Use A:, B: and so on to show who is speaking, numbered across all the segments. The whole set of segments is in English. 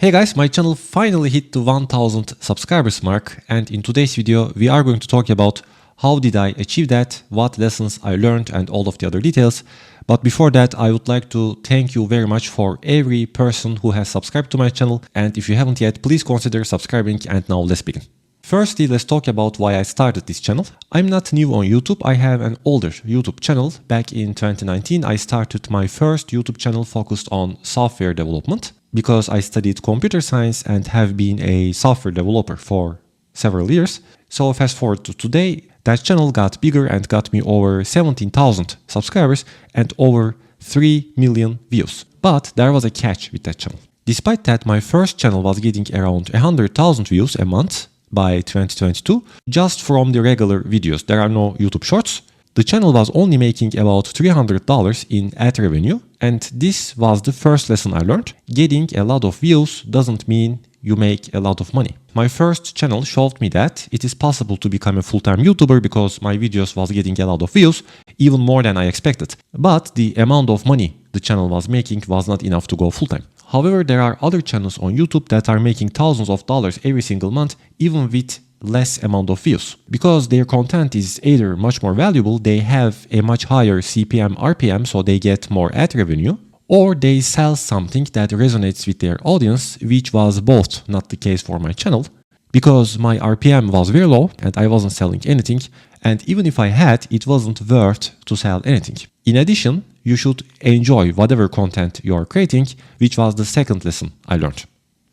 A: Hey guys, my channel finally hit the 1000 subscribers mark, and in today's video we are going to talk about how did I achieve that, what lessons I learned and all of the other details. But before that, I would like to thank you very much for every person who has subscribed to my channel, and if you haven't yet, please consider subscribing. And now let's begin. Firstly, let's talk about why I started this channel. I'm not new on YouTube. I have an older YouTube channel. Back in 2019, I started my first YouTube channel focused on software development because I studied computer science and have been a software developer for several years. So fast forward to today, that channel got bigger and got me over 17,000 subscribers and over 3 million views. But there was a catch with that channel. Despite that, my first channel was getting around 100,000 views a month by 2022, just from the regular videos. There are no YouTube shorts. The channel was only making about $300 in ad revenue, and this was the first lesson I learned. Getting a lot of views doesn't mean you make a lot of money. My first channel showed me that it is possible to become a full-time YouTuber because my videos was getting a lot of views, even more than I expected. But the amount of money the channel was making was not enough to go full-time. However, there are other channels on YouTube that are making thousands of dollars every single month, even with less amount of views. Because their content is either much more valuable, they have a much higher CPM, RPM, so they get more ad revenue, or they sell something that resonates with their audience, which was both not the case for my channel, because my RPM was very low and I wasn't selling anything, and even if I had, it wasn't worth to sell anything. In addition, you should enjoy whatever content you are creating, which was the second lesson I learned.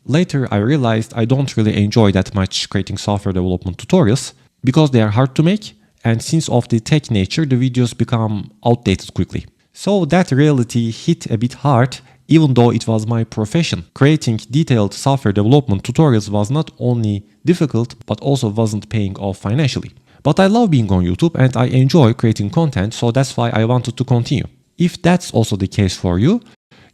A: Later, I realized I don't really enjoy that much creating software development tutorials because they are hard to make, and since of the tech nature, the videos become outdated quickly. So that reality hit a bit hard, even though it was my profession. Creating detailed software development tutorials was not only difficult, but also wasn't paying off financially. But I love being on YouTube and I enjoy creating content, so that's why I wanted to continue. If that's also the case for you,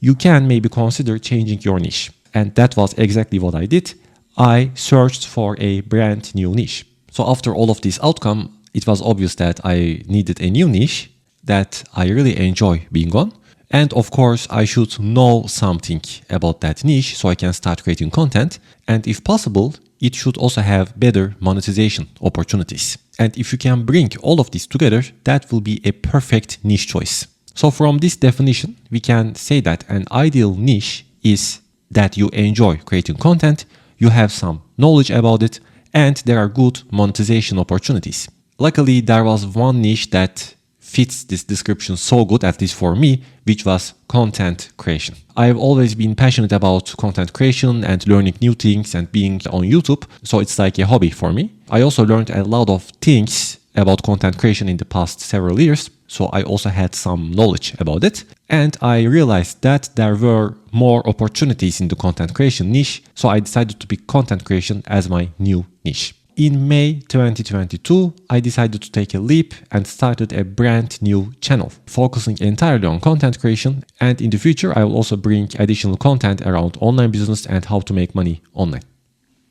A: you can maybe consider changing your niche. And that was exactly what I did. I searched for a brand new niche. So after all of this outcome, it was obvious that I needed a new niche that I really enjoy being on. And of course, I should know something about that niche so I can start creating content. And if possible, it should also have better monetization opportunities. And if you can bring all of this together, that will be a perfect niche choice. So from this definition, we can say that an ideal niche is that you enjoy creating content, you have some knowledge about it, and there are good monetization opportunities. Luckily, there was one niche that fits this description so good, at least for me, which was content creation. I've always been passionate about content creation and learning new things and being on YouTube, so it's like a hobby for me. I also learned a lot of things about content creation in the past several years, so I also had some knowledge about it. And I realized that there were more opportunities in the content creation niche, so I decided to pick content creation as my new niche. In May 2022, I decided to take a leap and started a brand new channel, focusing entirely on content creation. And in the future, I will also bring additional content around online business and how to make money online.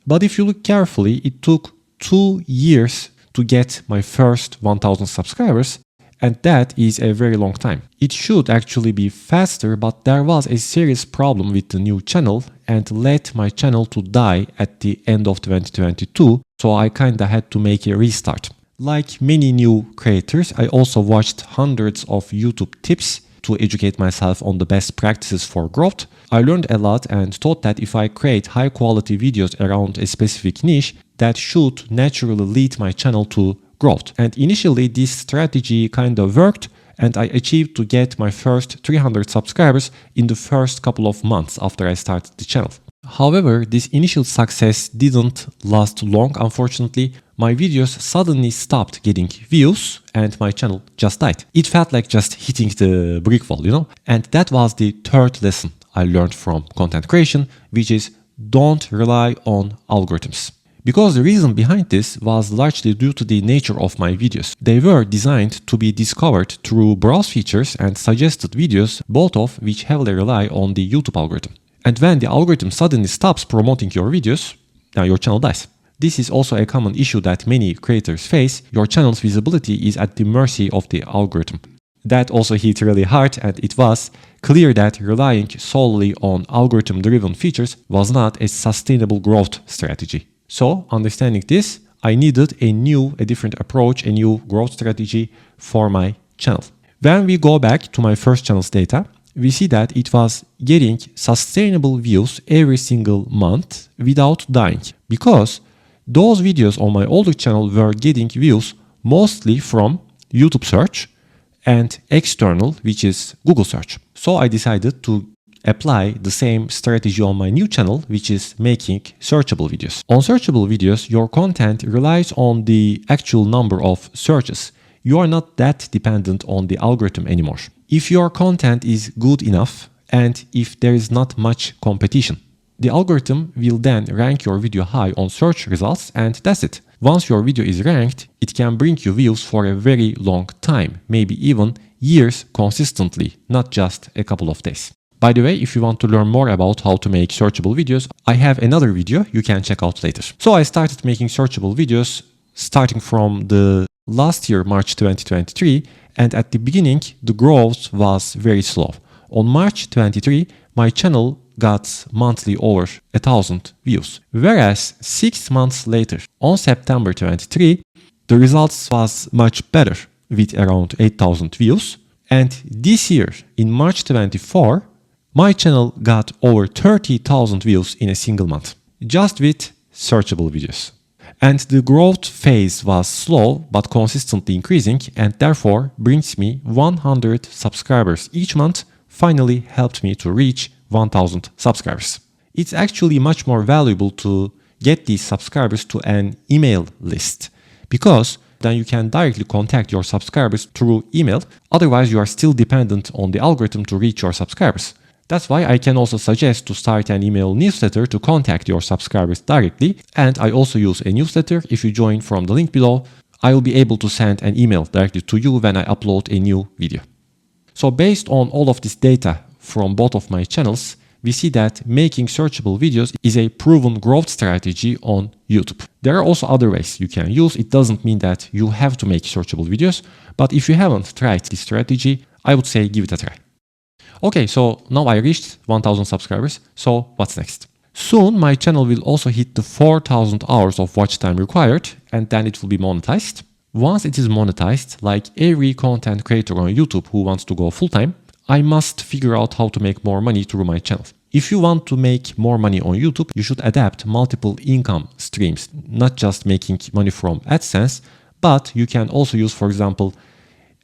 A: But if you look carefully, it took 2 years to get my first 1000 subscribers, and that is a very long time. It should actually be faster, but there was a serious problem with the new channel and led my channel to die at the end of 2022, so I kinda had to make a restart. Like many new creators, I also watched hundreds of YouTube tips to educate myself on the best practices for growth. I learned a lot and thought that if I create high quality videos around a specific niche, that should naturally lead my channel to growth. And initially this strategy kind of worked, and I achieved to get my first 300 subscribers in the first couple of months after I started the channel. However, this initial success didn't last long, unfortunately. My videos suddenly stopped getting views and my channel just died. It felt like just hitting the brick wall, you know? And that was the third lesson I learned from content creation, which is don't rely on algorithms. Because the reason behind this was largely due to the nature of my videos. They were designed to be discovered through browse features and suggested videos, both of which heavily rely on the YouTube algorithm. And when the algorithm suddenly stops promoting your videos, now your channel dies. This is also a common issue that many creators face. Your channel's visibility is at the mercy of the algorithm. that also hit really hard, and it was clear that relying solely on algorithm-driven features was not a sustainable growth strategy. So, understanding this, I needed a different approach, a new growth strategy for my channel. When we go back to my first channel's data, we see that it was getting sustainable views every single month without dying, because those videos on my older channel were getting views mostly from YouTube search and external, which is Google search. So I decided to apply the same strategy on my new channel, which is making searchable videos. On searchable videos, your content relies on the actual number of searches. You are not that dependent on the algorithm anymore. If your content is good enough and if there is not much competition, the algorithm will then rank your video high on search results, and that's it. Once your video is ranked, it can bring you views for a very long time, maybe even years consistently, not just a couple of days. By the way, if you want to learn more about how to make searchable videos, I have another video you can check out later. So I started making searchable videos starting from the last year, March 2023, and at the beginning, the growth was very slow. On March 23, my channel got monthly over 1,000 views. Whereas 6 months later, on September 23, the results was much better with around 8,000 views. And this year, in March 24, my channel got over 30,000 views in a single month, just with searchable videos. And the growth phase was slow but consistently increasing, and therefore brings me 100 subscribers each month, finally helped me to reach 1,000 subscribers. It's actually much more valuable to get these subscribers to an email list, because then you can directly contact your subscribers through email. Otherwise, you are still dependent on the algorithm to reach your subscribers. That's why I can also suggest to start an email newsletter to contact your subscribers directly. And I also use a newsletter. If you join from the link below, I will be able to send an email directly to you when I upload a new video. So based on all of this data from both of my channels, we see that making searchable videos is a proven growth strategy on YouTube. There are also other ways you can use. It doesn't mean that you have to make searchable videos, but if you haven't tried this strategy, I would say give it a try. Okay, so now I reached 1,000 subscribers, so what's next? Soon my channel will also hit the 4,000 hours of watch time required, and then it will be monetized. Once it is monetized, like every content creator on YouTube who wants to go full-time, I must figure out how to make more money through my channel. If you want to make more money on YouTube, you should adapt multiple income streams, not just making money from AdSense, but you can also use, for example,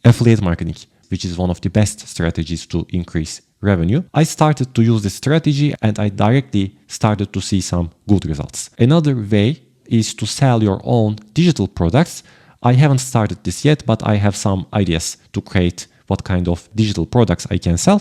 A: affiliate marketing, which is one of the best strategies to increase revenue. I started to use this strategy and I directly started to see some good results. Another way is to sell your own digital products. I haven't started this yet, but I have some ideas to create what kind of digital products I can sell.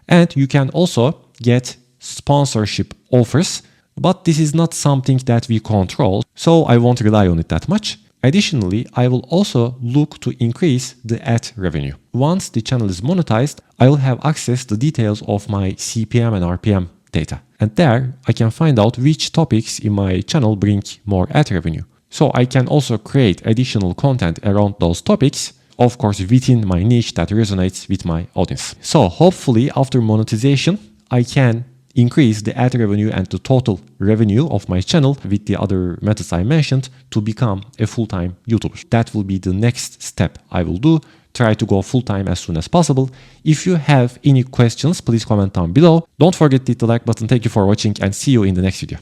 A: And you can also get sponsorship offers, but this is not something that we control, so I won't rely on it that much. Additionally, I will also look to increase the ad revenue. Once the channel is monetized, I will have access to details of my CPM and RPM data. And there, I can find out which topics in my channel bring more ad revenue. So I can also create additional content around those topics, of course within my niche that resonates with my audience. So hopefully after monetization, I can increase the ad revenue and the total revenue of my channel with the other methods I mentioned to become a full-time YouTuber. That will be the next step I will do. Try to go full-time as soon as possible. If you have any questions, please comment down below. Don't forget to hit the like button. Thank you for watching and see you in the next video.